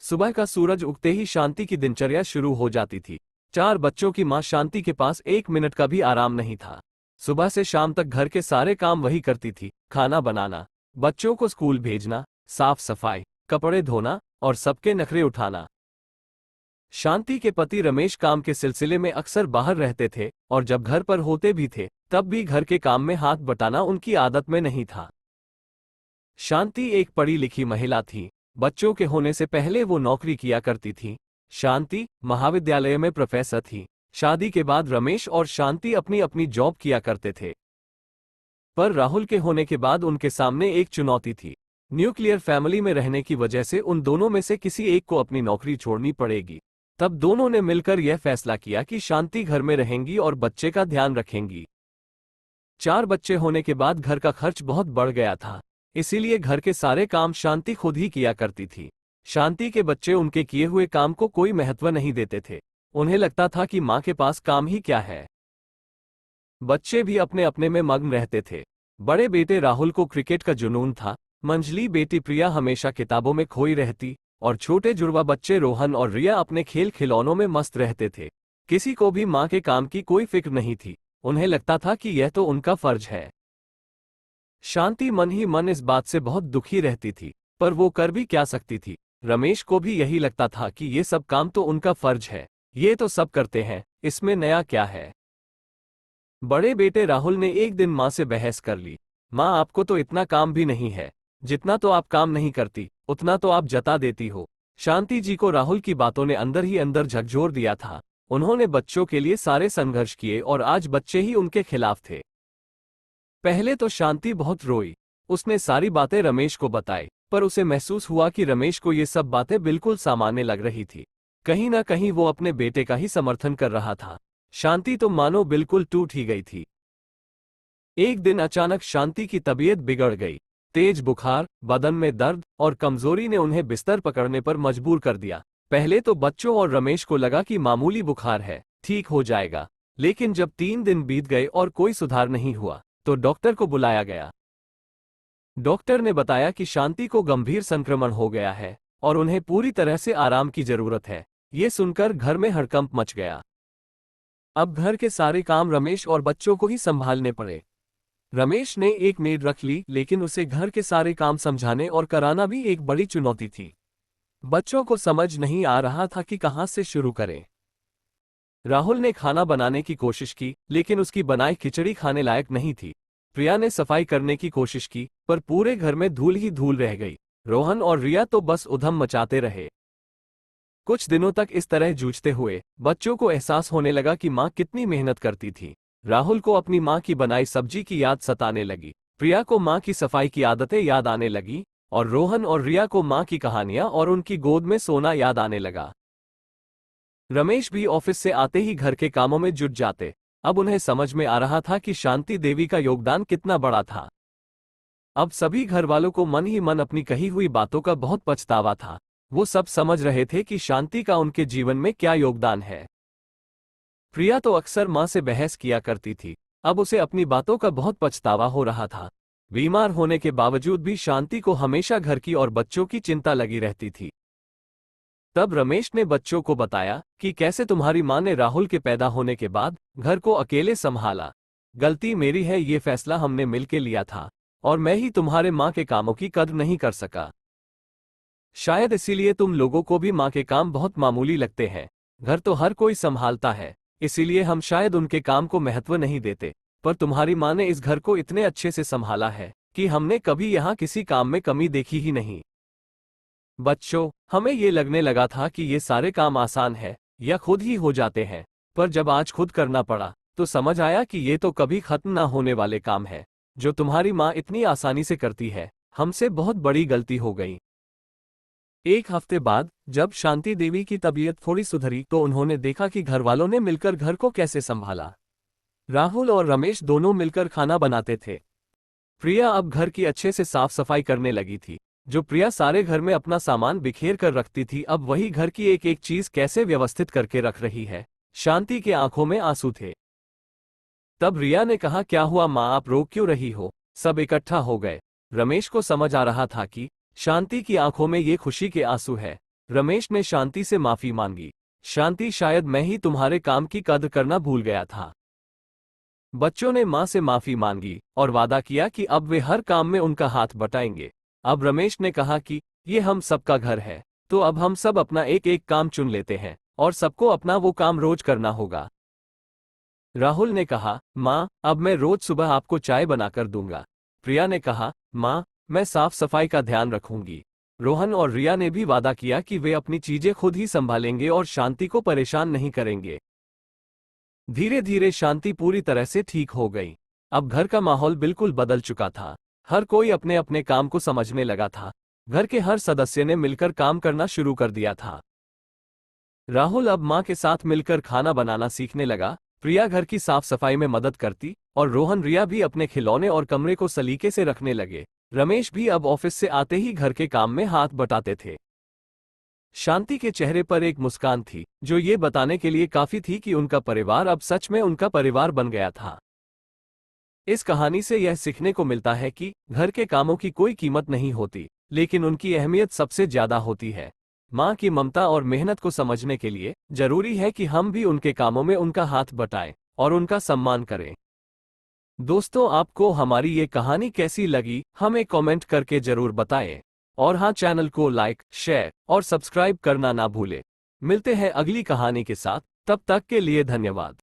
सुबह का सूरज उगते ही शांति की दिनचर्या शुरू हो जाती थी। 4 बच्चों की मां शांति के पास 1 मिनट का भी आराम नहीं था। सुबह से शाम तक घर के सारे काम वही करती थी, खाना बनाना, बच्चों को स्कूल भेजना, साफ सफाई, कपड़े धोना और सबके नखरे उठाना। शांति के पति रमेश काम के सिलसिले में अक्सर बाहर रहते थे और जब घर पर होते भी थे तब भी घर के काम में हाथ बटाना उनकी आदत में नहीं था। शांति एक पढ़ी लिखी महिला थी। बच्चों के होने से पहले वो नौकरी किया करती थी। शांति महाविद्यालय में प्रोफेसर थी। शादी के बाद रमेश और शांति अपनी अपनी जॉब किया करते थे। पर राहुल के होने के बाद उनके सामने एक चुनौती थी। न्यूक्लियर फैमिली में रहने की वजह से उन दोनों में से किसी एक को अपनी नौकरी छोड़नी पड़ेगी। तब दोनों ने मिलकर यह फैसला किया कि शांति घर में रहेंगी और बच्चे का ध्यान रखेंगी। 4 बच्चे होने के बाद घर का खर्च बहुत बढ़ गया था, इसीलिए घर के सारे काम शांति खुद ही किया करती थी। शांति के बच्चे उनके किए हुए काम को कोई महत्व नहीं देते थे। उन्हें लगता था कि माँ के पास काम ही क्या है। बच्चे भी अपने अपने में मग्न रहते थे। बड़े बेटे राहुल को क्रिकेट का जुनून था, मंझली बेटी प्रिया हमेशा किताबों में खोई रहती और छोटे जुड़वा बच्चे रोहन और रिया अपने खेल खिलौनों में मस्त रहते थे। किसी को भी माँ के काम की कोई फिक्र नहीं थी। उन्हें लगता था कि यह तो उनका फर्ज है। शांति मन ही मन इस बात से बहुत दुखी रहती थी, पर वो कर भी क्या सकती थी। रमेश को भी यही लगता था कि ये सब काम तो उनका फर्ज है, ये तो सब करते हैं, इसमें नया क्या है। बड़े बेटे राहुल ने एक दिन माँ से बहस कर ली। माँ, आपको तो इतना काम भी नहीं है, जितना तो आप काम नहीं करती उतना तो आप जता देती हो। शांति जी को राहुल की बातों ने अंदर ही अंदर झकझोर दिया था। उन्होंने बच्चों के लिए सारे संघर्ष किए और आज बच्चे ही उनके खिलाफ थे। पहले तो शांति बहुत रोई। उसने सारी बातें रमेश को बताई, पर उसे महसूस हुआ कि रमेश को ये सब बातें बिल्कुल सामान्य लग रही थी। कहीं ना कहीं वो अपने बेटे का ही समर्थन कर रहा था। शांति तो मानो बिल्कुल टूट ही गई थी। एक दिन अचानक शांति की तबीयत बिगड़ गई। तेज बुखार, बदन में दर्द और कमजोरी ने उन्हें बिस्तर पकड़ने पर मजबूर कर दिया। पहले तो बच्चों और रमेश को लगा कि मामूली बुखार है, ठीक हो जाएगा। लेकिन जब 3 दिन बीत गए और कोई सुधार नहीं हुआ तो डॉक्टर को बुलाया गया। डॉक्टर ने बताया कि शांति को गंभीर संक्रमण हो गया है और उन्हें पूरी तरह से आराम की जरूरत है। ये सुनकर घर में हड़कंप मच गया। अब घर के सारे काम रमेश और बच्चों को ही संभालने पड़े। रमेश ने एक मेड रख ली, लेकिन उसे घर के सारे काम समझाने और कराना भी एक बड़ी चुनौती थी। बच्चों को समझ नहीं आ रहा था कि कहां से शुरू करें। राहुल ने खाना बनाने की कोशिश की, लेकिन उसकी बनाई खिचड़ी खाने लायक नहीं थी। प्रिया ने सफाई करने की कोशिश की, पर पूरे घर में धूल ही धूल रह गई। रोहन और रिया तो बस उधम मचाते रहे। कुछ दिनों तक इस तरह जूझते हुए बच्चों को एहसास होने लगा कि माँ कितनी मेहनत करती थी। राहुल को अपनी माँ की बनाई सब्जी की याद सताने लगी। प्रिया को माँ की सफाई की आदतें याद आने लगी और रोहन और रिया को माँ की कहानियां और उनकी गोद में सोना याद आने लगा। रमेश भी ऑफिस से आते ही घर के कामों में जुट जाते। अब उन्हें समझ में आ रहा था कि शांति देवी का योगदान कितना बड़ा था। अब सभी घर वालों को मन ही मन अपनी कही हुई बातों का बहुत पछतावा था। वो सब समझ रहे थे कि शांति का उनके जीवन में क्या योगदान है। प्रिया तो अक्सर माँ से बहस किया करती थी। अब उसे अपनी बातों का बहुत पछतावा हो रहा था। बीमार होने के बावजूद भी शांति को हमेशा घर की और बच्चों की चिंता लगी रहती थी। तब रमेश ने बच्चों को बताया कि कैसे तुम्हारी माँ ने राहुल के पैदा होने के बाद घर को अकेले संभाला। गलती मेरी है, ये फैसला हमने मिलकर लिया था और मैं ही तुम्हारे माँ के कामों की कद्र नहीं कर सका। शायद इसीलिए तुम लोगों को भी माँ के काम बहुत मामूली लगते हैं। घर तो हर कोई संभालता है, इसीलिए हम शायद उनके काम को महत्व नहीं देते, पर तुम्हारी माँ ने इस घर को इतने अच्छे से संभाला है कि हमने कभी यहाँ किसी काम में कमी देखी ही नहीं। बच्चों, हमें ये लगने लगा था कि ये सारे काम आसान है या खुद ही हो जाते हैं, पर जब आज खुद करना पड़ा तो समझ आया कि ये तो कभी खत्म ना होने वाले काम है। जो तुम्हारी माँ इतनी आसानी से करती है, हमसे बहुत बड़ी गलती हो गई। एक हफ्ते बाद जब शांति देवी की तबीयत थोड़ी सुधरी तो उन्होंने देखा कि घर वालों ने मिलकर घर को कैसे संभाला। राहुल और रमेश दोनों मिलकर खाना बनाते थे। प्रिया अब घर की अच्छे से साफ सफाई करने लगी थी। जो प्रिया सारे घर में अपना सामान बिखेर कर रखती थी, अब वही घर की एक एक चीज कैसे व्यवस्थित करके रख रही है। शांति के आंखों में आंसू थे। तब रिया ने कहा, क्या हुआ माँ, आप रो क्यों रही हो? सब इकट्ठा हो गए। रमेश को समझ आ रहा था कि शांति की आंखों में ये खुशी के आंसू है। रमेश ने शांति से माफी मांगी। शांति, शायद मैं ही तुम्हारे काम की कद्र करना भूल गया था। बच्चों ने मां से माफी मांगी और वादा किया कि अब वे हर काम में उनका हाथ बटाएंगे। अब रमेश ने कहा कि ये हम सबका घर है, तो अब हम सब अपना एक एक काम चुन लेते हैं और सबको अपना वो काम रोज करना होगा। राहुल ने कहा, मां, अब मैं रोज सुबह आपको चाय बनाकर दूंगा। प्रिया ने कहा, मां, मैं साफ सफाई का ध्यान रखूंगी। रोहन और रिया ने भी वादा किया कि वे अपनी चीजें खुद ही संभालेंगे और शांति को परेशान नहीं करेंगे। धीरे धीरे शांति पूरी तरह से ठीक हो गई। अब घर का माहौल बिल्कुल बदल चुका था। हर कोई अपने अपने काम को समझने लगा था। घर के हर सदस्य ने मिलकर काम करना शुरू कर दिया था। राहुल अब मां के साथ मिलकर खाना बनाना सीखने लगा। प्रिया घर की साफ सफाई में मदद करती और रोहन, रिया भी अपने खिलौने और कमरे को सलीके से रखने लगे। रमेश भी अब ऑफिस से आते ही घर के काम में हाथ बटाते थे। शांति के चेहरे पर एक मुस्कान थी, जो ये बताने के लिए काफी थी कि उनका परिवार अब सच में उनका परिवार बन गया था। इस कहानी से यह सीखने को मिलता है कि घर के कामों की कोई कीमत नहीं होती, लेकिन उनकी अहमियत सबसे ज्यादा होती है। मां की ममता और मेहनत को समझने के लिए जरूरी है कि हम भी उनके कामों में उनका हाथ बटाएं और उनका सम्मान करें। दोस्तों, आपको हमारी ये कहानी कैसी लगी, हमें कमेंट करके जरूर बताएं। और हाँ, चैनल को लाइक, शेयर और सब्सक्राइब करना ना भूलें। मिलते हैं अगली कहानी के साथ, तब तक के लिए धन्यवाद।